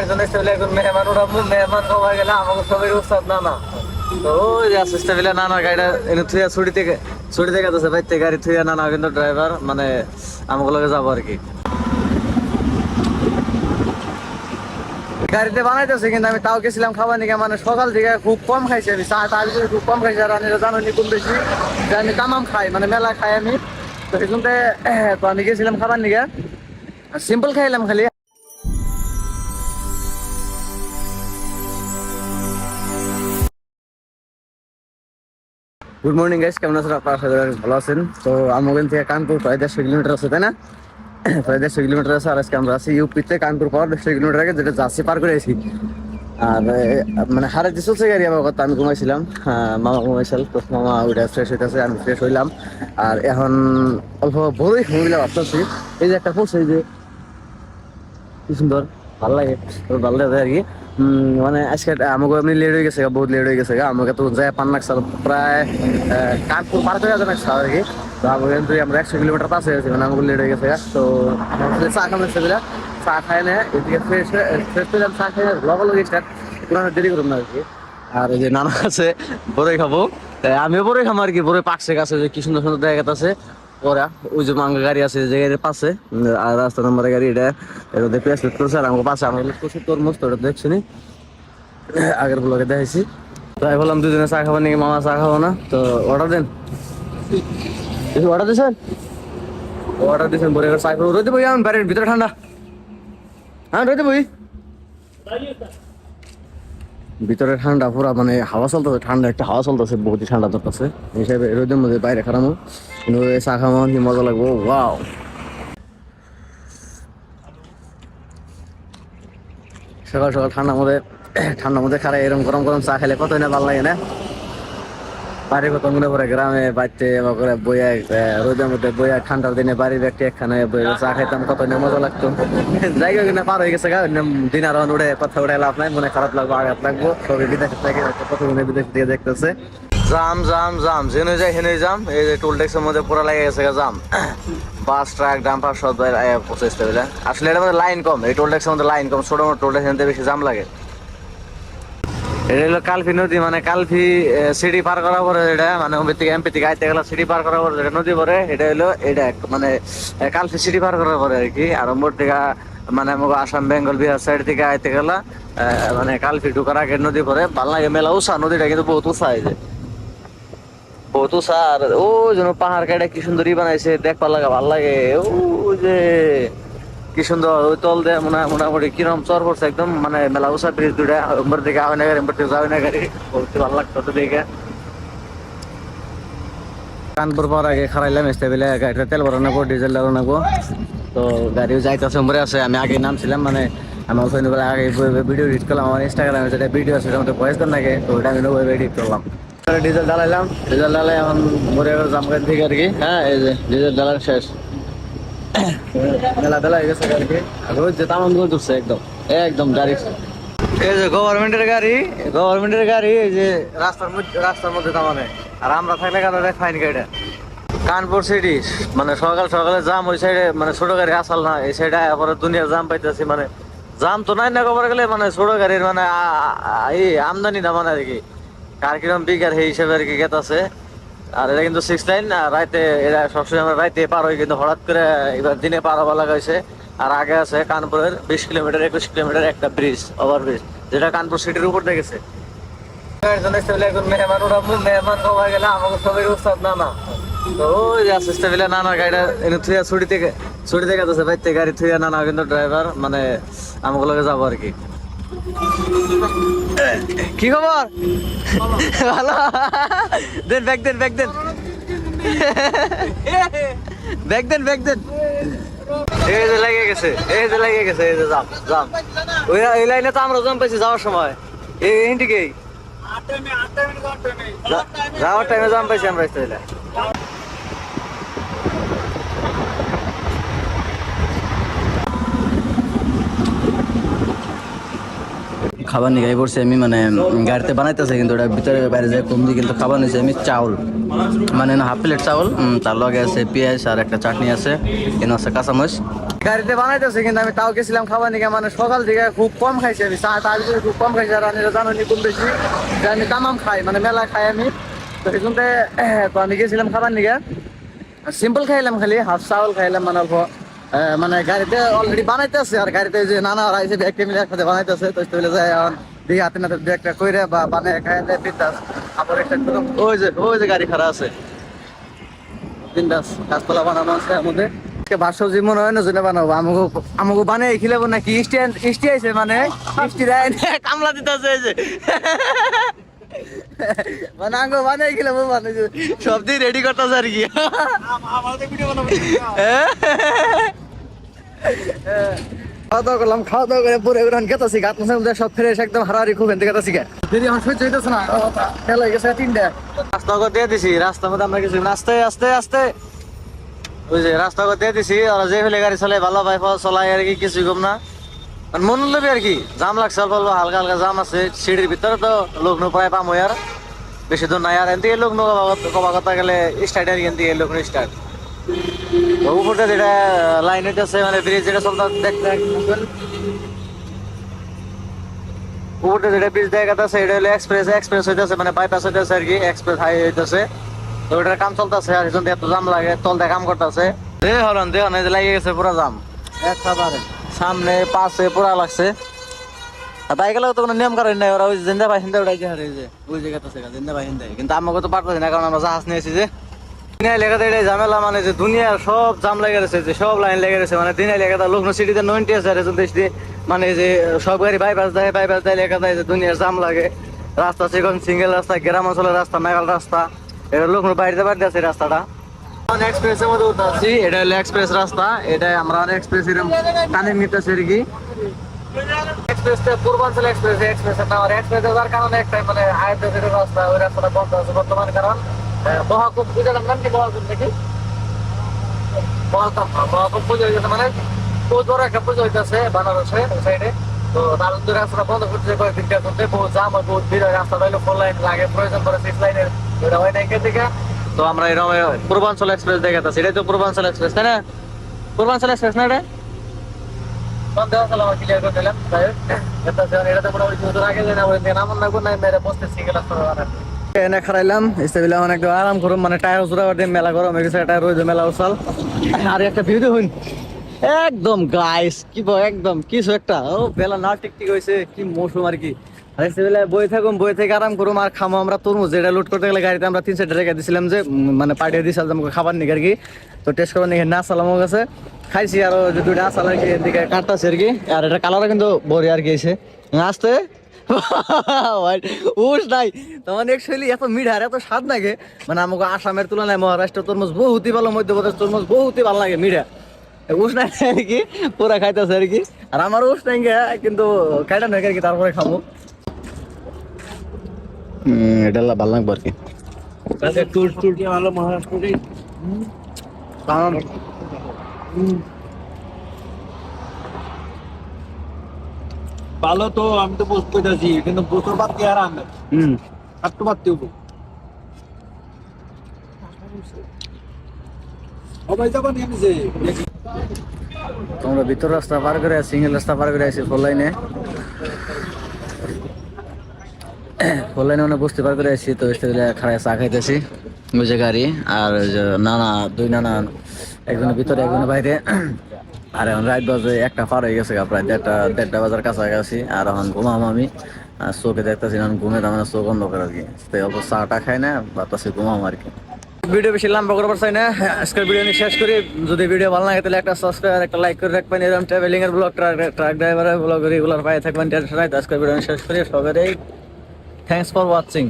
একজন এসে এখন মেহমান উঠাবো, মেহমান কমাই গেলে আমাকে সবাই উৎসাহ না না। তো ওই যে আসতে বেলা নানার গাড়িটা এনে থুয়া ছুটি থেকে যাচ্ছে বাইতে গাড়ি থুয়া নানা কিন্তু ড্রাইভার মানে আমাকে লগে যাবো আর কি। গাড়িতে বানাইতেছে কিন্তু আমি তাও গেছিলাম খাবার নিকে, মানে সকাল থেকে খুব কম খাইছি আমি, চা তার ভিতরে খুব কম খাইছি। আর আমি জানো নি কম বেশি যে আমি তামাম খাই, মানে মেলা খাই আমি। তো সেখানে তো আমি গেছিলাম খাবার নিকে, সিম্পল খাইলাম খালি। গুড মর্নিং গাইস, কেমন আছেন আপনারা? আশা করি ভালো আছেন। তো আমার ওখান থেকে কানপুর প্রায় 150 কিলোমিটার আছে, তাই না? প্রায় 150 কিলোমিটার আছে। আর আজকে আমরা আছি ইউপিতে, কানপুর পাওয়ার 150 কিলোমিটার আগে, যেটা জার্সি পার করে আছি। আর মানে হারে যে চলছে গাড়ি আমার কথা। আমি ঘুমাইছিলাম, মামা ঘুমাইছিল, তো মামা ওইটা ফ্রেশ হইতেছে, আমি ফ্রেশ হইলাম। আর এখন অল্প বড়ই ঘুমাইলাম ভাবতেছি। এই যে একটা পড়ছে, এই যে কি সুন্দর, ভালো লাগে, ভালো লাগে আর কি। মানে আজকে আমাকে এমনি লেট হয়ে গেছে, বহুত লেট হয়ে গেছে। আমাকে তো যায় পান লাগছে প্রায় কানপুর পার করে যাবে আর কি। তো আমাকে কিন্তু আমরা 100 কিলোমিটার পাশে গেছি, মানে আমাকে লেট হয়ে গেছে। তো চা খাম লাগছে, চা খাই না এদিকে ফ্রেশ ফ্রেশ পেলাম, চা খাই লগে লগে স্টার্ট, দেরি করুন না আর কি। আর এই যে নানা আছে বড়ই খাবো, আমিও বড়ই খাবো আর কি। বড়ই পাকছে গাছে, যে কি সুন্দর সুন্দর জায়গা আছে ওরা। ওই যে মাঙ্গা গাড়ি আছে যে গাড়ির পাশে, আর রাস্তা নম্বরের গাড়ি, এটা এটা পেঁয়াজ করছে। আর আমার পাশে আমার প্রচুর তরমুজ, তো ওটা দেখছি নি, আগের ব্লগে দেখাইছি। তাই বললাম দুজনে চা খাবো নাকি, মামা চা খাবো না, তো অর্ডার দেন। অর্ডার দিয়েছেন? অর্ডার দিয়েছেন বলে চা খাবো। রোদে বই আমি বাড়ির ভিতরে ঠান্ডা, হ্যাঁ রোদে বই ভিতরে ঠান্ডা পুরা, মানে হাওয়া চলতেছে, ঠান্ডা একটা হাওয়া চলতেছে, বহুতই ঠান্ডা চলতেছে। এই হিসাবে রোদের মধ্যে বাইরে খারামো, কিন্তু চা খাবো কি মজা লাগবো। ওয়াও, সকাল সকাল ঠান্ডার মধ্যে খারাপ এরকম গরম গরম চা খেলে কতই না ভালো লাগে না। বাড়ির কথা মনে পড়ে, গ্রামে বাড়িতে করে বইয়া রোদের মধ্যে বইয়া ঠান্ডার দিনে বাড়ির ব্যক্তি একখানে বইয়া চা খাইতাম, কতই না মজা লাগতো। জায়গা কিনা পার হয়ে গেছে গা, দিন আর উড়ে কথা উড়ে লাভ নাই, মনে খারাপ লাগবো, আঘাত লাগবো। সবই বিদেশ থেকে কত বিদেশ দিয়ে দেখতেছে। জাম জাম জাম, জেনে যায় হেনে জাম। এই যে টোল ট্যাক্সের মধ্যে পুরো লেগে গেছে জাম, বাস ট্রাক ডাম্পার সব প্রচেষ্টা বুঝলেন। আসলে এটার মধ্যে লাইন কম, এই টোল ট্যাক্সের মধ্যে লাইন কম, ছোট মোটো টোল ট্যাক্সের মধ্যে বেশি জাম লাগে। এটা হলো কালফি নদী, মানে কালফি সিঁড়ি পার করার পরে, এটা মানে এমপি থেকে আইতে গেলে সিঁড়ি পার করার পরে যেটা নদী পরে, এটা হলো এটা মানে কালফি সিঁড়ি পার করার পরে আর কি। আর মোট থেকে মানে আমাকে আসাম বেঙ্গল বিহার সাইড থেকে আইতে গেলে মানে কালফি ঢুকার আগে নদী পরে ভালো লাগে। মেলা উষা নদীটা কিন্তু বহুত উষা হয়েছে, বহুত উষা। আর ও যেন পাহাড় কাটা কি সুন্দরই বানাইছে, দেখবার লাগে ভাল লাগে। ও যে কি সুন্দর, ওই তল দিয়ে মোটামুটি কিরম চর পড়ছে একদম, মানে মেলা উষা ব্রিজ দুটা, উপর দিকে আওয়াই না গাড়ি, উপর থেকে যাওয়াই না গাড়ি, বহুত ভালো লাগতো তো দেখে। কানপুর পাওয়ার আগে খারাইলাম স্টেবিলে, গাড়িটা তেল ভরা নেবো, ডিজেল ভরা নেবো। তো গাড়িও যাইতেছে মরে আছে, আমি আগে নামছিলাম, মানে আমার ওখানে আগে ভিডিও এডিট করলাম, আমার ইনস্টাগ্রামে যেটা ভিডিও আছে সেটা মধ্যে ভয়েস করে নাকি, তো ওইটা আমি ওয়েব এডিট করলাম। ডিজেল ঢালাইলাম, ডিজেল ঢালাই এখন মরে জামগান থেকে আর কি। হ্যাঁ এই যে ডিজেল ঢালার শেষ, মেলা বেলা হয়ে গেছে আর কি। রোজ যে তামাম রোদ উঠছে একদম একদম গাড়ি। এই যে গভর্নমেন্টের গাড়ি এই যে রাস্তার মধ্যে তামানে, আর আমরা থাকলে কেন ফাইন গাড়িটা। কানপুর সিটি মানে সকাল সকালে জাম, ওই সাইডে মানে ছোট গাড়ি আসল না, এই সাইডে পরে দুনিয়ার জাম পাইতেছি। মানে জাম তো নাই না খবর গেলে, মানে ছোট গাড়ির মানে এই আমদানি না মানে আর কি, কার কিরম বিঘার সেই হিসেবে আর কি গেত আছে। আর এটা কিন্তু 6 লাইন, আর রাইতে এটা সবসময় আমরা রাইতে পার হই, কিন্তু হঠাৎ করে এবার দিনে পার হওয়া লাগাইছে। আর আগে আছে কানপুরের 20 কিলোমিটার 21 কিলোমিটার একটা ব্রিজ, ওভার ব্রিজ, যেটা কানপুর সিটির উপর দিয়ে গেছে। মেহমান উঠাবো, মেহমান কমাই গেলে আমাকে সবাই উৎসাহ না না। তো ওই যে আসতে বেলা নানার গাড়িটা এনে থুয়া ছুটি থেকে যাচ্ছে বাইতে গাড়ি থুয়া, নানা কিন্তু ড্রাইভার, মানে আমাকে লগে যাবো আর কি। কি খবর? ভালো। দেন ব্যাগ দেন, ব্যাগ দেন, ব্যাগ দেন। এই যে লেগে গেছে, এই যে জাম জাম। ওই এই লাইনে তো আমরা জাম পাইছি যাওয়ার সময়, এই দিকেই যাওয়ার টাইমে জাম পাইছি আমরা। খাবার নিয়ে গাই পড়ছি আমি, মানে গাড়িতে বানাইতেছে কিন্তু ওটা ভিতরে বাইরে যায় কম দিয়ে, কিন্তু খাবার নিয়েছি আমি চাউল, মানে 1/2 প্লেট চাউল, তার লগে আছে পেঁয়াজ আর একটা চাটনি আছে, এনে আছে কাঁচামরিচ। গাড়িতে বানাইতেছে, কিন্তু আমি তাও গেছিলাম খাবার নিকে, মানে সকাল থেকে খুব কম খাইছি আমি, চা টা খুব কম খাইছি। আর আমি জানো নি কম বেশি যে আমি তামাম খাই, মানে মেলা খাই আমি। তো এই জন্য তো আমি গেছিলাম খাবার নিকে, সিম্পল খাইলাম, খালি হাফ চাউল খাইলাম, মানে অল্প। মানে গাড়িতে অলরেডি বানাইতেছে, আর গাড়িতে যে নানা আইসে ব্যাগকে মিলে একসাথে বানাইতেছে। তো চলে যায় এখন দিয়ে হাতে নাতে দু একটা কইরে বা বানায় খাই দেয় বিন্দাস। আবার একটা ওই যে গাড়ি খারাপ আছে বিন্দাস, গাছপালা বানানো আছে আমাদের। ভার্সজি মনে হয় না জন্য বানাবো, আমাকে আমাকে বানিয়ে খিলাবো নাকি ইষ্টি আইছে, মানে ইষ্টি কামলা দিতেছে এই যে মানে আঙ্গো বানিয়ে খিলাবো, মানে সব দিয়ে রেডি করতেছে আর কি। খাওয়া দাওয়া করলাম, খাওয়া দাওয়া করে পরে গেতাছি গাছ মাছের সব ফ্রেশ একদম হারাহারি খুব এনতে গেতাছি গা। যদি আমার সহ্য হইতেছে না, খেলা হয়ে গেছে 3টা। রাস্তা দিয়ে দিছি, রাস্তার মধ্যে আমরা কিছু আস্তে আস্তে আস্তে ওই যে রাস্তা দিয়ে দিছি। আর যে ফেলে গাড়ি চলে ভালো ভাই চলাই আর কি, কিছু কম না, মন লবি আর কি। জাম লাগছে অল্প অল্প, হালকা হালকা জাম আছে সিঁড়ির ভিতরে। তো লোক নো প্রায় পাম আর বেশি দূর নাই। আর এদিকে লোক নো কবা কথা গেলে স্টার্ট আর এদিকে লোক নো স্টার্ট। উপরটা যেটা লাইন হইতেছে, মানে ব্রিজ যেটা চলতে দেখতে উপরটা যেটা ব্রিজ দেখা যাচ্ছে এটা হলো এক্সপ্রেস হইতেছে, মানে বাইপাস হইতেছে আর কি, এক্সপ্রেস হাইওয়ে হইতেছে। তো ওটার কাম চলতেছে, আর এজন এত জাম লাগে, তলতে কাম করতেছে। দেখুন এই যে লাগে গেছে পুরো জাম একেবারে, সামনে পাশে পুরা লাগছে। তাই গেলেও তো কোনো নিয়ম কারণ নাই, ওরা ওই জিন্দা ভাই হিন্দা উঠাইছে হারে যে ওই জায়গাতে জিন্দা ভাই হিন্দা। কিন্তু আমাকে তো পারতেছি না, কারণ আমরা জাহাজ নিয়েছি যে দিনাই লেখাতে এটাই ঝামেলা, মানে যে দুনিয়ার সব জাম লেগে গেছে, যে সব লাইন লেগে গেছে। মানে দিনাই লেখাতে লগ্ন সিটিতে 90 আছে, আর দেশ দিয়ে মানে যে সব গাড়ি বাইপাস দেয় লেখা দেয় যে দুনিয়ার জাম লাগে। রাস্তা সেখান সিঙ্গেল রাস্তা, গ্রাম অঞ্চলের রাস্তা, মেঘাল রাস্তা, এটা লগ্ন বাইরে বাইরে আছে রাস্তাটা। এক্সপ্রেসের মধ্যে উঠতেছি, এটা হলো এক্সপ্রেস রাস্তা। এটা আমরা এক্সপ্রেস এরকম কানে নিতেছি আর কি। এক্সপ্রেসটা পূর্বাঞ্চল এক্সপ্রেসের নাম। আর এক্সপ্রেস যাওয়ার কারণে একটা মানে আয়তের রাস্তা, ওই রাস্তাটা বন্ধ আছে বর্তমানে, কারণ মহাকুম পূজার নাম কি, মহাকুম নাকি মহাকুম পুজো হইতেছে, মানে বহু বড় একটা পুজো হইতেছে বানারসে ওই সাইডে। তো তার রাস্তাটা বন্ধ করতেছে কয়েকদিনটা, করতে বহু জাম হয়, বহুত ভিড় হয়। রাস্তা হইলো 4 লাইন লাগে, প্রয়োজন পড়ে 6 লাইনের, ওটা হয় না এখান থেকে। তো আমরা এরকম পূর্বাঞ্চল এক্সপ্রেস দেখাচ্ছি, এটাই তো পূর্বাঞ্চল এক্সপ্রেস, তাই না? পূর্বাঞ্চল এক্সপ্রেস না এটা? সন্দেহ ছিল, আমার ক্লিয়ার করে দিলাম। এটাতে কোনো আগে যায় না, ওই নাম লাগবো না, মেরে বসতে সিঙ্গেল রাস্তা এনে খারাইলাম ইস্তেবিলা, মানে একটু আরাম করুম, মানে টায়ার জোড়া দিয়ে মেলা গরম হয়ে গেছে, টায়ার রয়েছে মেলা উসাল। আর একটা ভিউ দেখুন একদম গাইস, কি একদম কিছু একটা ও বেলা না টিকটিক হয়েছে, কি মৌসুম আর কি। আর ইস্তেবিলা বই থেকে আরাম করুম আর খামো আমরা তরমুজ। যেটা লোড করতে গেলে গাড়িতে আমরা 3 সাইড রেখে দিয়েছিলাম, যে মানে পাঠিয়ে দিয়েছিলাম আমাকে খাবার নিকে আর কি। তো টেস্ট করবার নিকে না সালাম গেছে, খাইছি। আর যে 2টা আসাল আর কি এদিকে কাটতেছে আর কি। আর এটা কালারও কিন্তু বড়ি আর কি এসে আসতে উস নাই। তো মানে অ্যাকচুয়ালি এত মিঠার এত স্বাদ লাগে, মানে আমাকে আসামের তুলনায় মহারাষ্ট্র তরমুজ বহুতই ভালো, মধ্যপ্রদেশ তরমুজ বহুতই ভালো লাগে মিঠা। উস নাই আর কি, পুরা খাইতেছে আর কি। আর আমার উস নাই কিন্তু খাইটা নয় আর কি, তারপরে খাবো। এটা ভালো লাগবে আর কি। ভালো মহারাষ্ট্র ভালো তো, আমি তো বুঝতে পেরেছি, কিন্তু বোতল পাতি আর আনবে একটু পাতি হবো সবাই যাবা নিয়ে যে তোমরা ভিতর রাস্তা পার করে সিঙ্গেল রাস্তা পার করে আছি 4 লাইনে। 4 লাইনে মানে বুঝতে পার করে আছি। তো খারায় চা খাইতেছি ওই যে গাড়ি। আর নানা 2 নানা, একজনের ভিতরে একজনের বাইরে। আর এখন রাত বাজে 1টা পার হয়ে গেছে, প্রায় 1:30 বাজার কাছাকাছি। আর এখন ঘুমাম আমি, আর চোখে দেখতেছি না ঘুমে, তার মানে চোখ বন্ধ করে আর কি। অল্প চাটা খাই না, ভাবতেছি ঘুমাম আর কি। ভিডিও বেশি লম্বা করবার চাই না, আজকের ভিডিও নিয়ে শেষ করি। যদি ভিডিও ভালো লাগে তাহলে একটা সাবস্ক্রাইব আর একটা লাইক করে রাখবেন। এরকম ট্রাভেলিং এর ব্লগ, ট্রাক ড্রাইভারের ব্লগ এগুলোর পায়ে থাকবেন। আজকের ভিডিও শেষ করি। সবাই থ্যাংকস ফর ওয়াচিং।